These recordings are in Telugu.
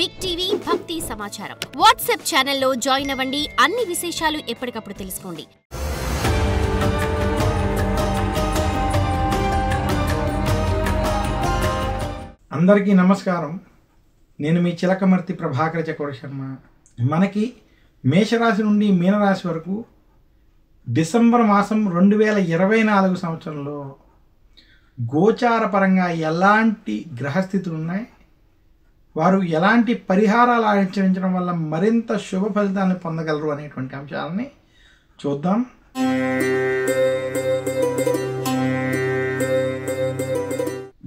బిగ్ టీవీ భక్తి సమాచారం వాట్సాప్ ఛానల్లో జాయిన్ అవ్వండి. అన్ని విశేషాలు ఎప్పటికప్పుడు తెలుసుకోండి. అందరికీ నమస్కారం. నేను మీ చిలకమర్తి ప్రభాకర చక్రవర్తి శర్మ. మనకి మేషరాశి నుండి మీనరాశి వరకు డిసెంబర్ మాసం 2024 సంవత్సరంలో గోచార పరంగా ఎలాంటి గ్రహస్థితులు ఉన్నాయి, వారు ఎలాంటి పరిహారాలు ఆచరించడం వల్ల మరింత శుభ ఫలితాలను పొందగలరు అనేటువంటి అంశాలని చూద్దాం.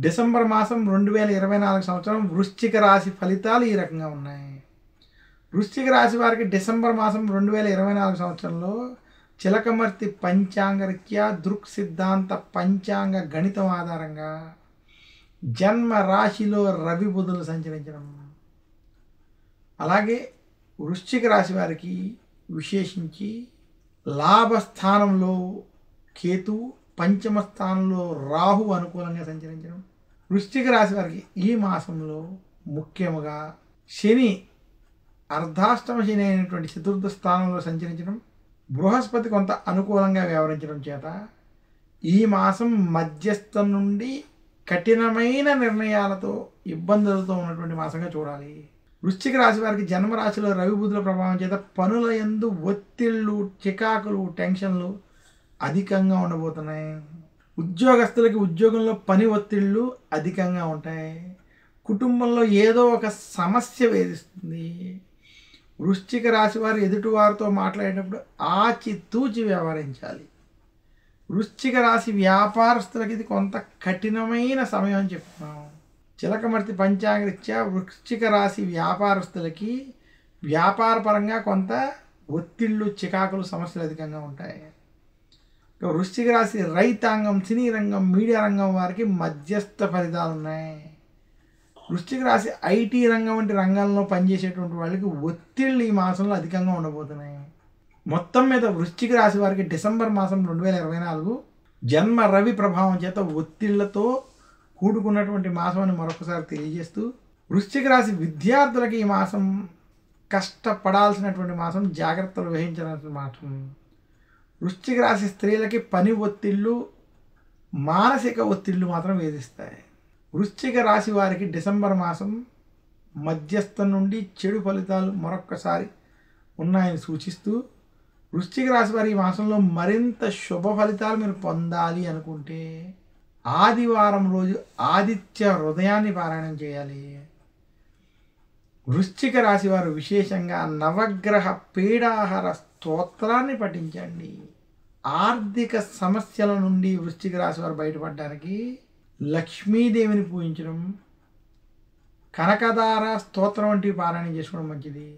డిసెంబర్ మాసం 2024 సంవత్సరం వృశ్చిక రాశి ఫలితాలు ఈ రకంగా ఉన్నాయి. వృశ్చిక రాశి వారికి డిసెంబర్ మాసం 2024 సంవత్సరంలో చిలకమర్తి పంచాంగరీత్యా దృక్ సిద్ధాంత పంచాంగ గణితం ఆధారంగా జన్మ రాశిలో రవి బుధులు సంచరించడం, అలాగే వృశ్చిక రాశి వారికి విశేషించి లాభస్థానంలో కేతు, పంచమ స్థానంలో రాహు అనుకూలంగా సంచరించడం, వృశ్చిక రాశి వారికి ఈ మాసంలో ముఖ్యముగా శని అర్ధాష్టమ శని అయినటువంటి చతుర్థ స్థానంలో సంచరించడం, బృహస్పతి కొంత అనుకూలంగా వ్యవహరించడం చేత ఈ మాసం మధ్యస్థం నుండి కఠినమైన నిర్ణయాలతో ఇబ్బందులతో ఉన్నటువంటి మాసంగా చూడాలి. వృశ్చిక రాశి వారికి జన్మరాశిలో రవి బుధుల ప్రభావం చేత పనుల యందు ఒత్తిళ్ళు, చికాకులు, టెన్షన్లు అధికంగా ఉండబోతున్నాయి. ఉద్యోగస్తులకి ఉద్యోగంలో పని ఒత్తిళ్ళు అధికంగా ఉంటాయి. కుటుంబంలో ఏదో ఒక సమస్య వేధిస్తుంది. వృశ్చిక రాశి వారు ఎదుటివారితో మాట్లాడేటప్పుడు ఆచితూచి వ్యవహరించాలి. వృశ్చిక రాశి వ్యాపారస్తులకి ఇది కొంత కఠినమైన సమయం అని చెప్తున్నాం. చిలకమర్తి పంచాంగరీత్యా వృశ్చిక రాశి వ్యాపారస్తులకి వ్యాపారపరంగా కొంత ఒత్తిళ్ళు, చికాకులు, సమస్యలు అధికంగా ఉంటాయి. వృశ్చిక రాశి రైతాంగం, సినీ రంగం, మీడియా రంగం వారికి మధ్యస్థ ఫలితాలు ఉన్నాయి. వృశ్చిక రాశి ఐటీ రంగం వంటి రంగాల్లో పనిచేసేటువంటి వాళ్ళకి ఒత్తిళ్ళు ఈ మాసంలో అధికంగా ఉండబోతున్నాయి. మొత్తం మీద వృశ్చిక రాశి వారికి డిసెంబర్ మాసం 2024 జన్మ రవి ప్రభావం చేత ఒత్తిళ్లతో కూడుకున్నటువంటి మాసం అని మరొకసారి తెలియజేస్తూ, వృశ్చిక రాశి విద్యార్థులకి ఈ మాసం కష్టపడాల్సినటువంటి మాసం, జాగ్రత్తలు వహించాల్సిన మాసం. వృశ్చిక రాశి స్త్రీలకి పని ఒత్తిళ్ళు, మానసిక ఒత్తిళ్ళు మాత్రం వేధిస్తాయి. వృశ్చిక రాశి వారికి డిసెంబర్ మాసం మధ్యస్థం నుండి చెడు ఫలితాలు మరొక్కసారి ఉన్నాయని సూచిస్తూ, వృశ్చిక రాశి వారి ఈ మాసంలో మరింత శుభ ఫలితాలు మీరు పొందాలి అనుకుంటే ఆదివారం రోజు ఆదిత్య హృదయాన్ని పారాయణం చేయాలి. వృశ్చిక రాశి వారు విశేషంగా నవగ్రహ పీడాహార స్తోత్రాన్ని పఠించండి. ఆర్థిక సమస్యల నుండి వృశ్చిక రాశి వారు బయటపడడానికి లక్ష్మీదేవిని పూజించడం, కనకదార స్తోత్రం వంటివి పారాయణం చేసుకోవడం మంచిది.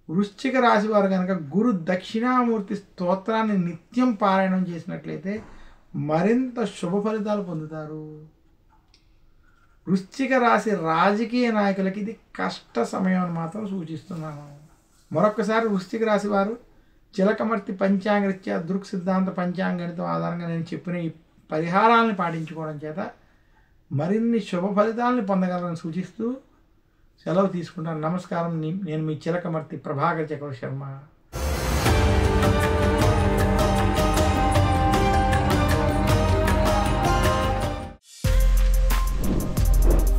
వృశ్చిక రాశి వారు కనుక గురు దక్షిణామూర్తి స్తోత్రాన్ని నిత్యం పారాయణం చేసినట్లయితే మరింత శుభ ఫలితాలు పొందుతారు. వృశ్చిక రాశి రాజకీయ నాయకులకి ఇది కష్ట సమయం అని మాత్రం సూచిస్తున్నాను. మరొకసారి వృశ్చిక రాశి వారు చిలకమర్తి పంచాంగరీత్యా దృక్ సిద్ధాంత పంచాంగ గణితం ఆధారంగా నేను చెప్పిన ఈ పరిహారాలను పాటించుకోవడం చేత మరిన్ని శుభ ఫలితాలను పొందగలరని సూచిస్తూ సెలవు తీసుకుంటాను. నమస్కారం. నేను మీ చిలకమర్తి ప్రభాకర చక్రవర్తి Sharma.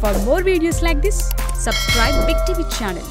For more videos like this, subscribe Big TV channel.